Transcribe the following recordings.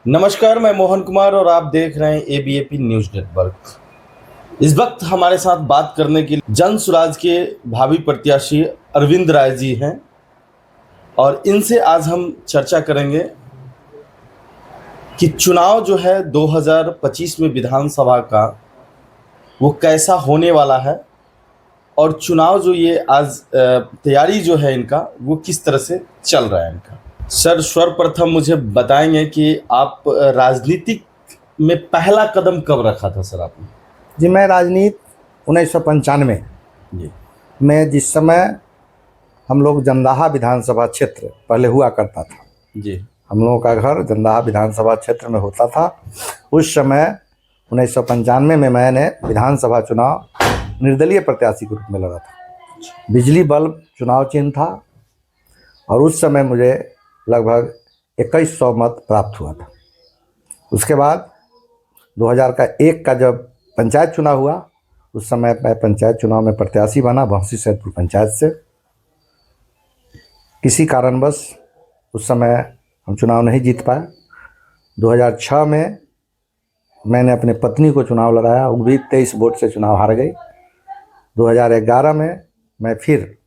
नमस्कार, मैं मोहन कुमार और आप देख रहे हैं एबीएपी न्यूज नेटवर्क। इस वक्त हमारे साथ बात करने के लिए जन सुराज के भावी प्रत्याशी अरविंद राय जी हैं और इनसे आज हम चर्चा करेंगे कि चुनाव जो है 2025 में विधानसभा का वो कैसा होने वाला है और चुनाव जो ये आज तैयारी जो है इनका वो किस तरह से चल रहा है इनका। सर, सर्वप्रथम मुझे बताएंगे कि आप राजनीतिक में पहला कदम कब रखा था सर आपने? जी, मैं राजनीति 1995 जी में, जिस समय हम लोग जंदाहा विधानसभा क्षेत्र पहले हुआ करता था, जी हम लोगों का घर जंदाहा विधानसभा क्षेत्र में होता था। उस समय 1995 में मैंने विधानसभा चुनाव निर्दलीय प्रत्याशी के रूप में लड़ा था। बिजली बल्ब चुनाव चिन्ह था और उस समय मुझे लगभग 2100 मत प्राप्त हुआ था। उसके बाद 2001 का जब पंचायत चुनाव हुआ, उस समय मैं पंचायत चुनाव में प्रत्याशी बना भौंसी सैदपुर पंचायत से। किसी कारणवश उस समय हम चुनाव नहीं जीत पाए। 2006 में मैंने अपने पत्नी को चुनाव लड़ाया, वो भी 23 वोट से चुनाव हार गई। 2011 में मैं फिर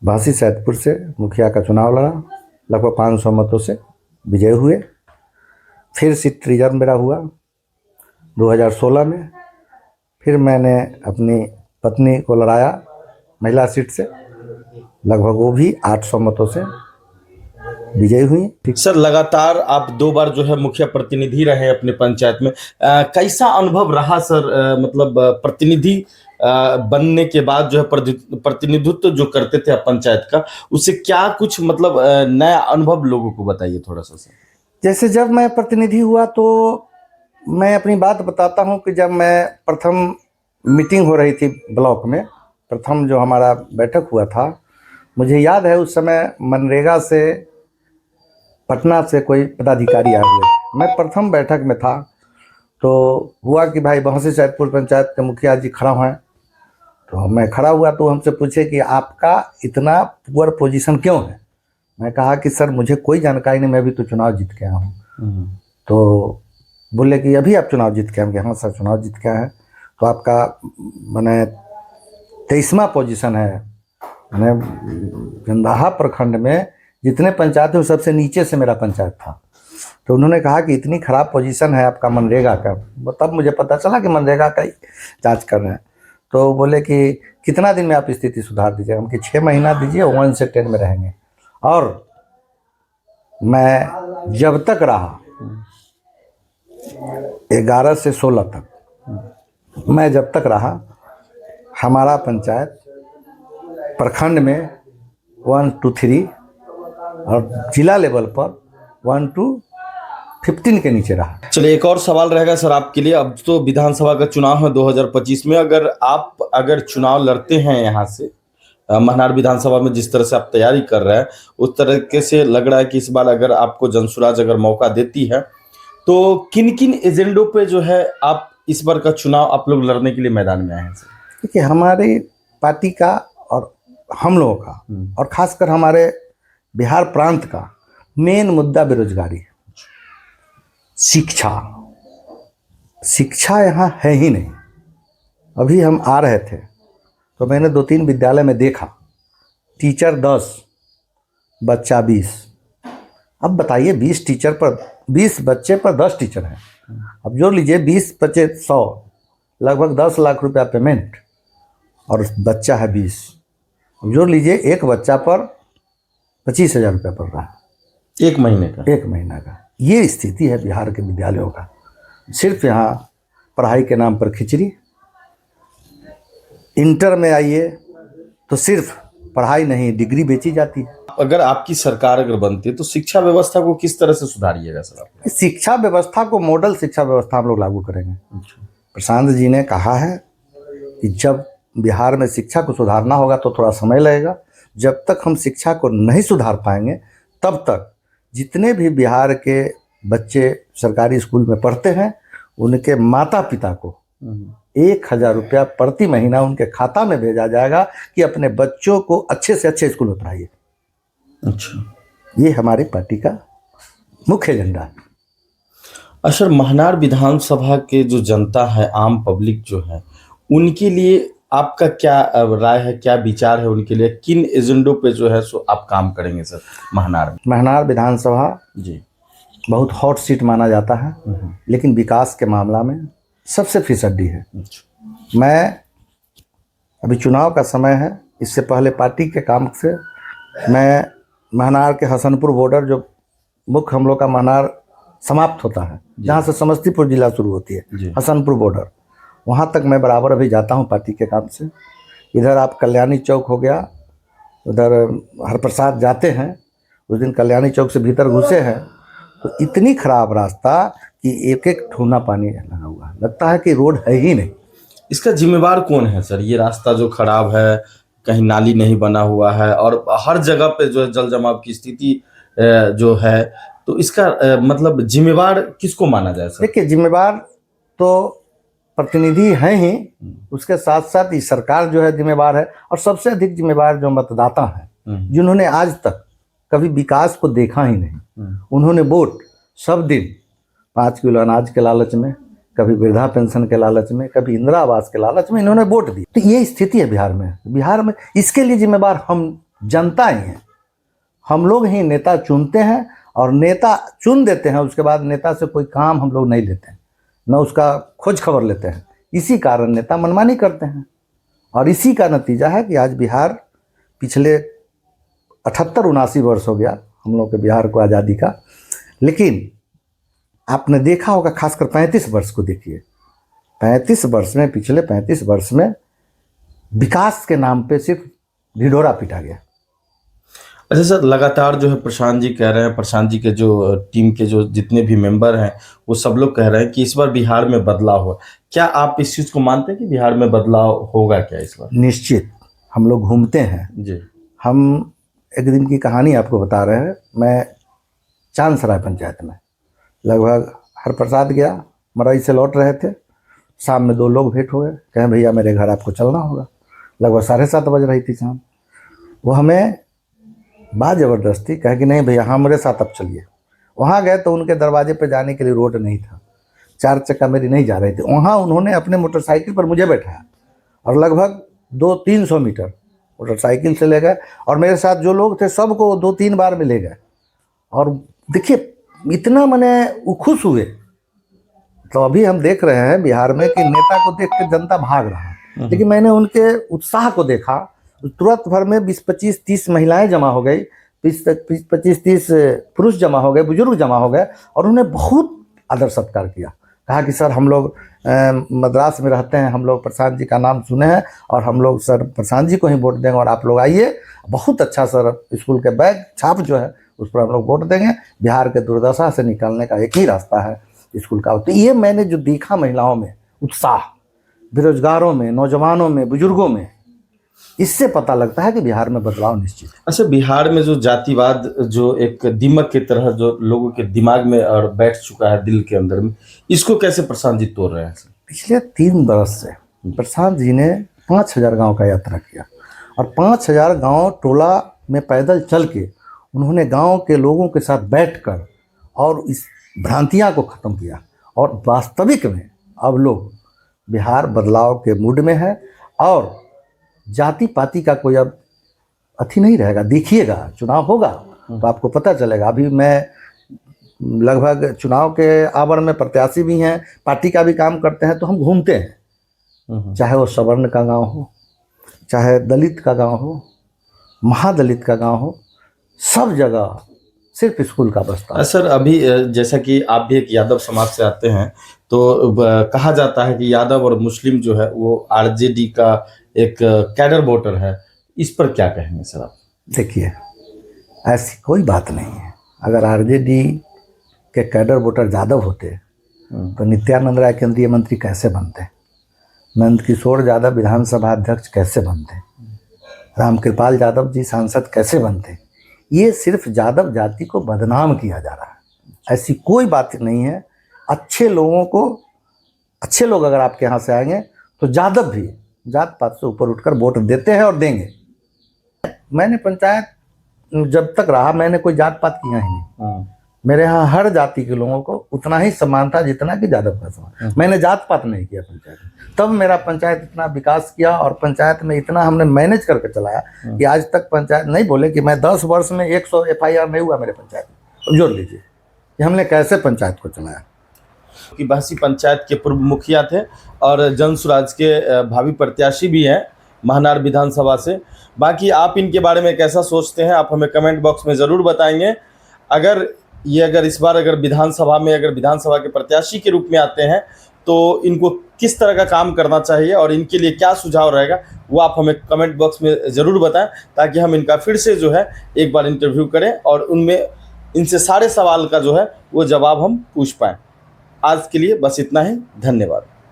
भौंसी सैदपुर से मुखिया का चुनाव लड़ा, लगभग 500 मतों से विजय हुए। फिर सीट रिजर्व मेरा हुआ 2016 में। फिर मैंने अपनी पत्नी को लड़ाया महिला सीट से, लगभग वो भी 800 मतों से विजयी हुई। ठीक सर, लगातार आप 2 बार जो है मुखिया प्रतिनिधि रहे अपने पंचायत में। कैसा अनुभव रहा सर? मतलब प्रतिनिधि बनने के बाद जो है प्रतिनिधित्व जो करते थे आप पंचायत का, उससे क्या कुछ मतलब नया अनुभव लोगों को बताइए थोड़ा सा सर। जैसे जब मैं प्रतिनिधि हुआ तो मैं अपनी बात बताता हूँ कि जब मैं प्रथम मीटिंग हो रही थी ब्लॉक में, प्रथम जो हमारा बैठक हुआ था, मुझे याद है उस समय मनरेगा से पटना से कोई पदाधिकारी आए हुए थे। मैं प्रथम बैठक में था तो हुआ कि भाई भौंसी सैदपुर पंचायत के मुखिया जी खड़ा हैं। तो मैं खड़ा हुआ तो हमसे पूछे कि आपका इतना पुअर पोजीशन क्यों है। मैं कहा कि सर मुझे कोई जानकारी नहीं, मैं भी तो चुनाव जीत के आया हूँ। तो बोले कि अभी आप चुनाव जीत के आए? हाँ सर चुनाव जीत के आए हैं। तो आपका मैंने 23वां पोजीशन है, मैंने जंदाहा प्रखंड में जितने पंचायत हैं सबसे नीचे से मेरा पंचायत था। तो उन्होंने कहा कि इतनी खराब पोजीशन है आपका मनरेगा का। तब मुझे पता चला कि मनरेगा का ही जाँच कर रहे हैं। तो बोले कि कितना दिन में आप स्थिति सुधार दीजिएगा? हम कि 6 महीना दीजिए, 1 से 10 में रहेंगे। और मैं जब तक रहा 11 से 16 तक, मैं जब तक रहा, हमारा पंचायत प्रखंड में 1 to 3 और जिला लेवल पर 1 to 15 के नीचे रहा। चलिए, एक और सवाल रहेगा सर आपके लिए। अब तो विधानसभा का चुनाव है 2025 में, अगर चुनाव लड़ते हैं यहाँ से महनार विधानसभा में, जिस तरह से आप तैयारी कर रहे हैं उस तरीके से लग रहा है कि इस बार अगर आपको जनसुराज अगर मौका देती है तो किन किन एजेंडों पे जो है आप इस बार का चुनाव आप लोग लड़ने के लिए मैदान में आए हैं सर? देखिए, हमारी पार्टी का और हम लोगों का और खासकर हमारे बिहार प्रांत का मेन मुद्दा बेरोजगारी है। शिक्षा यहाँ है ही नहीं। अभी हम आ रहे थे तो मैंने 2-3 विद्यालय में देखा, टीचर 10, बच्चा 20। अब बताइए 20 बच्चे पर 10 टीचर हैं। अब जोड़ लीजिए 20 बच्चे 100, लगभग 10 लाख रुपया पेमेंट, और बच्चा है 20। अब जोड़ लीजिए एक बच्चा पर 25,000 रुपया पड़ रहा है एक महीने का। ये स्थिति है बिहार के विद्यालयों का। सिर्फ यहाँ पढ़ाई के नाम पर खिचड़ी। इंटर में आइए तो सिर्फ पढ़ाई नहीं, डिग्री बेची जाती है। अगर आपकी सरकार अगर बनती है तो शिक्षा व्यवस्था को किस तरह से सुधारिएगा सर आप? शिक्षा व्यवस्था को मॉडल शिक्षा व्यवस्था हम लोग लागू करेंगे। प्रशांत जी ने कहा है कि जब बिहार में शिक्षा को सुधारना होगा तो थोड़ा समय लगेगा। जब तक हम शिक्षा को नहीं सुधार पाएंगे तब तक जितने भी बिहार के बच्चे सरकारी स्कूल में पढ़ते हैं उनके माता पिता को 1,000 रुपया प्रति महीना उनके खाता में भेजा जाएगा कि अपने बच्चों को अच्छे से अच्छे स्कूल में पढ़ाइए। अच्छा, ये हमारी पार्टी का मुख्य एजेंडा है। अच्छा, महनार विधानसभा के जो जनता है, आम पब्लिक जो है, उनके लिए आपका क्या राय है, क्या विचार है उनके लिए? किन एजेंडों पे जो है सो आप काम करेंगे सर महनार में? महनार विधानसभा जी। बहुत हॉट सीट माना जाता है, लेकिन विकास के मामला में सबसे फिसड्डी है। अच्छा। मैं अभी चुनाव का समय है, इससे पहले पार्टी के काम से मैं महनार के हसनपुर बॉर्डर, जो मुख्य हम लोग का महनार समाप्त होता है, जहाँ से समस्तीपुर जिला शुरू होती है, जी। हसनपुर बॉर्डर, वहाँ तक मैं बराबर अभी जाता हूँ पार्टी के काम से। इधर आप कल्याणी चौक हो गया, उधर हरप्रसाद जाते हैं, उस दिन कल्याणी चौक से भीतर घुसे हैं तो इतनी खराब रास्ता कि एक एक ठूना पानी लगा हुआ है, लगता है कि रोड है ही नहीं। इसका जिम्मेवार कौन है सर? ये रास्ता जो खराब है, कहीं नाली नहीं बना हुआ है और हर जगह पे जो है जल जमाव की स्थिति जो है, तो इसका मतलब जिम्मेवार किसको माना जाए सर? देखिए, जिम्मेवार तो प्रतिनिधि हैं ही, उसके साथ साथ ये सरकार जो है जिम्मेवार है, और सबसे अधिक जिम्मेवार जो मतदाता हैं, जिन्होंने आज तक कभी विकास को देखा ही नहीं। उन्होंने वोट सब दिन 5 किलो अनाज के लालच में, कभी वृद्धा पेंशन के लालच में, कभी इंदिरा आवास के लालच में इन्होंने वोट दी। तो ये स्थिति है बिहार में। बिहार में इसके लिए जिम्मेवार हम जनता ही हैं। हम लोग ही नेता चुनते हैं और नेता चुन देते हैं, उसके बाद नेता से कोई काम हम लोग नहीं लेते हैं, न उसका खोज खबर लेते हैं। इसी कारण नेता मनमानी करते हैं, और इसी का नतीजा है कि आज बिहार पिछले 78-79 वर्ष हो गया हम लोग के बिहार को आज़ादी का, लेकिन आपने देखा होगा, खासकर 35 वर्ष को देखिए, 35 वर्ष में, पिछले 35 वर्ष में विकास के नाम पे सिर्फ ढिढोरा पीटा गया। अच्छा सर, लगातार जो है प्रशांत जी कह रहे हैं, प्रशांत जी के जो टीम के जो जितने भी मेंबर हैं, वो सब लोग कह रहे हैं कि इस बार बिहार में बदलाव हो। क्या आप इस चीज़ को मानते हैं कि बिहार में बदलाव होगा क्या इस बार? निश्चित। हम लोग घूमते हैं जी। हम एक दिन की कहानी आपको बता रहे हैं। मैं चांदसराय पंचायत में लगभग हरप्रसाद गया, मरई से लौट रहे थे, शाम में 2 लोग भेंट हो गए, कहें भैया मेरे घर आपको चलना होगा। लगभग 7:30 बज रही थी शाम। वो हमें बात ज़बरदस्ती कहे कि नहीं भैया हमारे साथ अब चलिए। वहाँ गए तो उनके दरवाजे पर जाने के लिए रोड नहीं था, 4 चक्का मेरी नहीं जा रही थी। वहाँ उन्होंने अपने मोटरसाइकिल पर मुझे बैठाया और लगभग 200-300 मीटर मोटरसाइकिल से ले गए, और मेरे साथ जो लोग थे सबको 2-3 बार में ले गए। और देखिए इतना मैंने वो खुश हुए। तो अभी हम देख रहे हैं बिहार में कि नेता को देख के जनता भाग रहा है, लेकिन मैंने उनके उत्साह को देखा। तुरंत भर में 20-25-30 महिलाएं जमा हो गई, 25-30 पुरुष जमा हो गए, बुजुर्ग जमा हो गए, और उन्हें बहुत आदर सत्कार किया। कहा कि सर हम लोग मद्रास में रहते हैं, हम लोग प्रशांत जी का नाम सुने हैं, और हम लोग सर प्रशांत जी को ही वोट देंगे, और आप लोग आइए, बहुत अच्छा सर स्कूल के बैग छाप जो है उस पर हम लोग वोट देंगे। बिहार के दुर्दशा से निकलने का एक ही रास्ता है स्कूल का। तो ये मैंने जो देखा महिलाओं में उत्साह, बेरोजगारों में, नौजवानों में, बुजुर्गों में, इससे पता लगता है कि बिहार में बदलाव निश्चित है। अच्छा, बिहार में जो जातिवाद जो एक दीमक की तरह जो लोगों के दिमाग में और बैठ चुका है दिल के अंदर में, इसको कैसे प्रशांत जी तोड़ रहे हैं सर? पिछले 3 बरस से प्रशांत जी ने 5000 गांव का यात्रा किया, और 5000 गांव टोला में पैदल चल के उन्होंने गांव के लोगों के साथ बैठकर और इस भ्रांतियां को ख़त्म किया। और वास्तविक में अब लोग बिहार बदलाव के मूड में है, और जाति पाति का कोई अब अथी नहीं रहेगा। देखिएगा चुनाव होगा तो आपको पता चलेगा। अभी मैं लगभग चुनाव के आवर में प्रत्याशी भी हैं, पार्टी का भी काम करते हैं, तो हम घूमते हैं, चाहे वो सवर्ण का गांव हो, चाहे दलित का गांव हो, महादलित का गांव हो, सब जगह सिर्फ स्कूल का बसता है। सर अभी जैसा कि आप भी एक यादव समाज से आते हैं, तो कहा जाता है कि यादव और मुस्लिम जो है वो आरजेडी का एक कैडर वोटर है, इस पर क्या कहेंगे सर आप? देखिए, ऐसी कोई बात नहीं है। अगर आरजेडी के कैडर वोटर यादव होते तो नित्यानंद राय केंद्रीय मंत्री कैसे बनते, नंदकिशोर यादव विधानसभा अध्यक्ष कैसे बनते, रामकृपाल यादव जी सांसद कैसे बनते। ये सिर्फ यादव जाति को बदनाम किया जा रहा है, ऐसी कोई बात नहीं है। अच्छे लोगों को, अच्छे लोग अगर आपके यहाँ से आएंगे तो यादव भी जात पात से ऊपर उठकर वोट देते हैं और देंगे। मैंने पंचायत जब तक रहा मैंने कोई जात पात किया ही नहीं। मेरे यहाँ हर जाति के लोगों को उतना ही सम्मान था जितना कि यादव का सम्मान। मैंने जात पात नहीं किया पंचायत में, तब मेरा पंचायत इतना विकास किया और पंचायत में इतना हमने मैनेज करके चलाया कि आज तक पंचायत नहीं बोले कि मैं 10 वर्ष में 100 FIR नहीं हुआ मेरे पंचायत में। तो जोड़ लीजिए कि हमने कैसे पंचायत को चलाया। कि बहसी पंचायत के पूर्व मुखिया थे और जन स्वराज के भावी प्रत्याशी भी हैं महनार विधानसभा से। बाकी आप इनके बारे में कैसा सोचते हैं आप हमें कमेंट बॉक्स में ज़रूर बताएंगे। अगर इस बार विधानसभा के प्रत्याशी के रूप में आते हैं तो इनको किस तरह का काम करना चाहिए और इनके लिए क्या सुझाव रहेगा वो आप हमें कमेंट बॉक्स में ज़रूर बताएं, ताकि हम इनका फिर से जो है एक बार इंटरव्यू करें और उनमें इनसे सारे सवाल का जो है वो जवाब हम पूछ पाएँ। आज के लिए बस इतना ही, धन्यवाद।